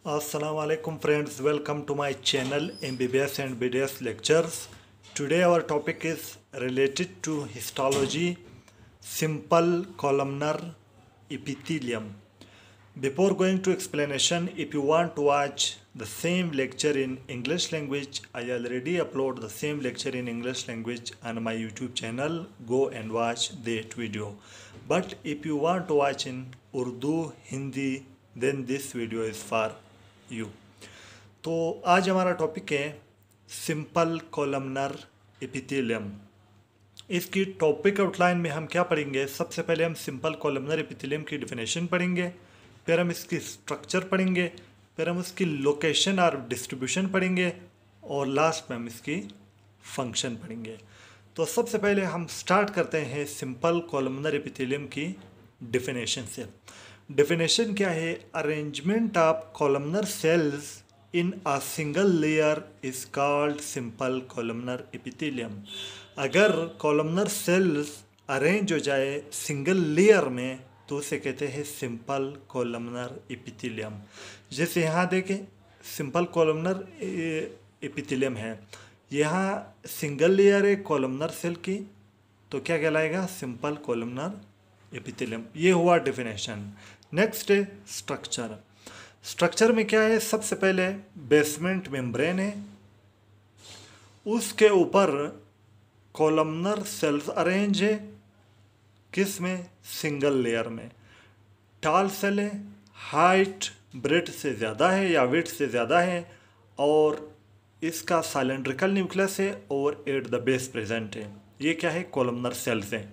Assalamu alaikum friends, welcome to my channel MBBS and BDS lectures. Today our topic is related to histology, simple columnar epithelium. Before going to explanation, if you want to watch the same lecture in English language, I already upload the same lecture in English language on my YouTube channel. Go and watch that video. But if you want to watch in Urdu, Hindi, then this video is for you. तो आज हमारा topic है simple columnar epithelium. इसकी topic outline में हम क्या पढ़ेंगे? सबसे पहले हम सिंपल कॉलमनर एपिथेलियम की डेफिनेशन पढ़ेंगे, फिर हम इसकी स्ट्रक्चर पढ़ेंगे, फिर हम उसकी लोकेशन और डिस्ट्रीब्यूशन पढ़ेंगे और लास्ट में हम इसकी फंक्शन पढ़ेंगे। तो सबसे पहले हम स्टार्ट करते हैं सिंपल कॉलमनर एपिथेलियम की डेफिनेशन से। डेफिनेशन क्या है? Arrangement of columnar sales in a single layer is called simple columnar epithelium. अगर कॉलमनर सेल्स अरेंज हो जाए सिंगल लेयर में तो उसे कहते हैं सिंपल कॉलमनर एपिथेलियम। जैसे यहाँ देखें सिंपल कॉलमनर एपिथेलियम है, यहाँ सिंगल लेयर है कॉलमनर सेल की, तो क्या कहलाएगा? Simple columnar epithelium. ये हुआ डेफिनेशन। नेक्स्ट है स्ट्रक्चर। स्ट्रक्चर में क्या है? सबसे पहले बेसमेंट मेम्ब्रेन है, उसके ऊपर कॉलमनर सेल्स अरेंज है, किस में? सिंगल लेयर में। टाल सेल है, हाइट ब्रेड से ज़्यादा है या वेट से ज़्यादा है, और इसका साइलेंड्रिकल न्यूक्लियस है और एट द बेस प्रेजेंट है। ये क्या है? कॉलमनर सेल्स हैं,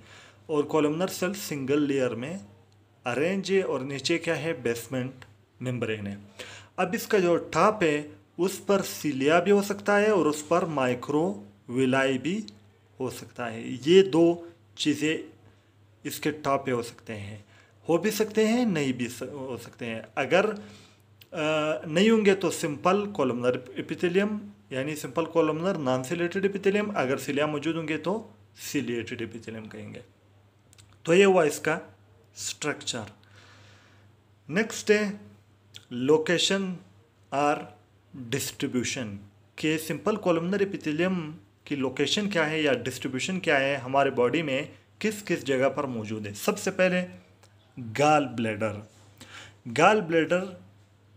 और कॉलमनर सेल सिंगल लेयर में अरेंज है, और नीचे क्या है? बेसमेंट मेम्ब्रेन है। अब इसका जो टॉप है उस पर सीलिया भी हो सकता है और उस पर माइक्रोविलाई भी हो सकता है। ये दो चीज़ें इसके टॉप पे हो सकते हैं, हो भी सकते हैं, नहीं भी हो सकते हैं। अगर नहीं होंगे तो सिंपल कॉलमनर एपिथेलियम यानी simple columnar non ciliated epithelium, अगर सिलिया मौजूद होंगे तो सिलिएटेड एपिथेलियम कहेंगे। तो ये हुआ इसका स्ट्रक्चर। नेक्स्ट है लोकेशन और डिस्ट्रीब्यूशन के सिंपल कॉलमनर एपिथेलियम की लोकेशन क्या है या डिस्ट्रीब्यूशन क्या है, हमारे बॉडी में किस किस जगह पर मौजूद है। सबसे पहले गॉल ब्लैडर। गॉल ब्लैडर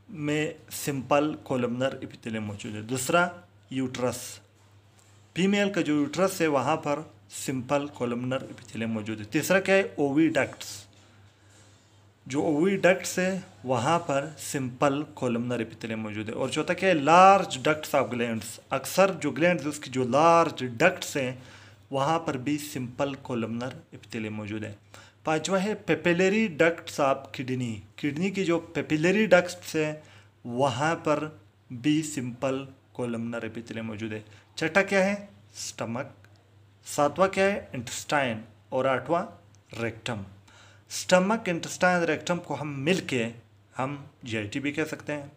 में सिंपल कॉलमनर एपिथेलियम मौजूद है। दूसरा यूट्रस, फीमेल का जो यूट्रस है वहाँ पर सिंपल कॉलमनर एपिथेलियम मौजूद है। तीसरा क्या है? ओविडक्ट्स, जो ओविडक्ट्स है वहाँ पर सिंपल कॉलमनर एपिथेलियम मौजूद है। और चौथा क्या है? Large ducts of glands. अक्सर जो ग्लैंड्स उसकी जो लार्ज डक्ट्स हैं वहाँ पर भी सिंपल कॉलमनर एपिथेलियम मौजूद है। पांचवा है papillary ducts of kidney. Kidney की जो पेपिलरी डक्ट्स हैं वहाँ पर भी सिंपल कॉलमनर एपिथेलियम मौजूद है। छठा क्या है? स्टमक। सातवां क्या है? इंटेस्टाइन। और आठवां रेक्टम। स्टमक, इंटेस्टाइन, रेक्टम को हम मिल के हम जीआईटी भी कह सकते हैं,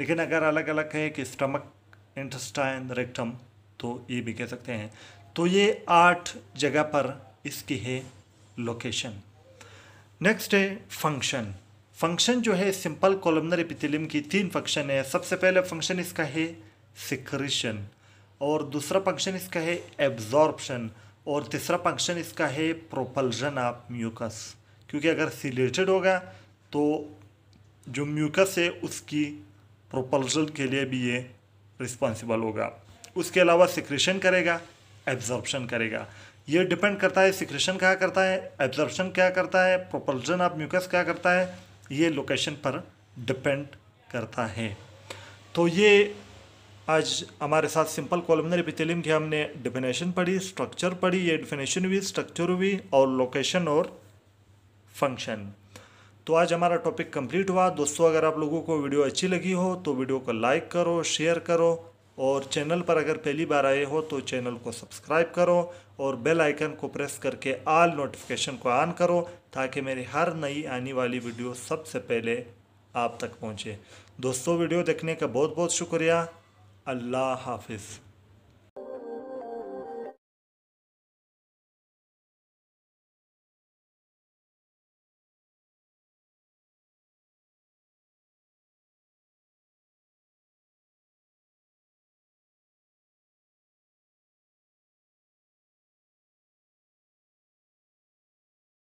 लेकिन अगर अलग अलग है कि स्टमक, इंटेस्टाइन, रेक्टम, तो ये भी कह सकते हैं। तो ये 8 जगह पर इसकी है लोकेशन। नेक्स्ट है फंक्शन। फंक्शन जो है सिंपल कॉलमनर एपिथेलियम की 3 फंक्शन है। सबसे पहले फंक्शन इसका है सिक्रीशन, और दूसरा फंक्शन इसका है एब्जॉर्प्शन, और तीसरा फंक्शन इसका है प्रोपल्जन ऑफ म्यूकस। क्योंकि अगर सिलेटेड होगा तो जो म्यूकस है उसकी प्रोपल्जन के लिए भी ये रिस्पॉन्सिबल होगा। उसके अलावा सिक्रीशन करेगा, एब्जॉर्प्शन करेगा। ये डिपेंड करता है सिक्रीशन क्या करता है, एब्जॉर्प्शन क्या करता है, प्रोपल्जन ऑफ म्यूकस क्या करता है, ये लोकेशन पर डिपेंड करता है। तो ये आज हमारे साथ सिंपल कॉलमनर एपिथेलियम की हमने डेफिनेशन पढ़ी, स्ट्रक्चर पढ़ी, ये डेफिनेशन हुई, स्ट्रक्चर हुई, और लोकेशन और फंक्शन। तो आज हमारा टॉपिक कंप्लीट हुआ। दोस्तों, अगर आप लोगों को वीडियो अच्छी लगी हो तो वीडियो को लाइक करो, शेयर करो, और चैनल पर अगर पहली बार आए हो तो चैनल को सब्सक्राइब करो और बेल आइकन को प्रेस करके ऑल नोटिफिकेशन को ऑन करो, ताकि मेरी हर नई आने वाली वीडियो सबसे पहले आप तक पहुंचे। दोस्तों, वीडियो देखने का बहुत बहुत शुक्रिया। अल्लाह हाफिज़।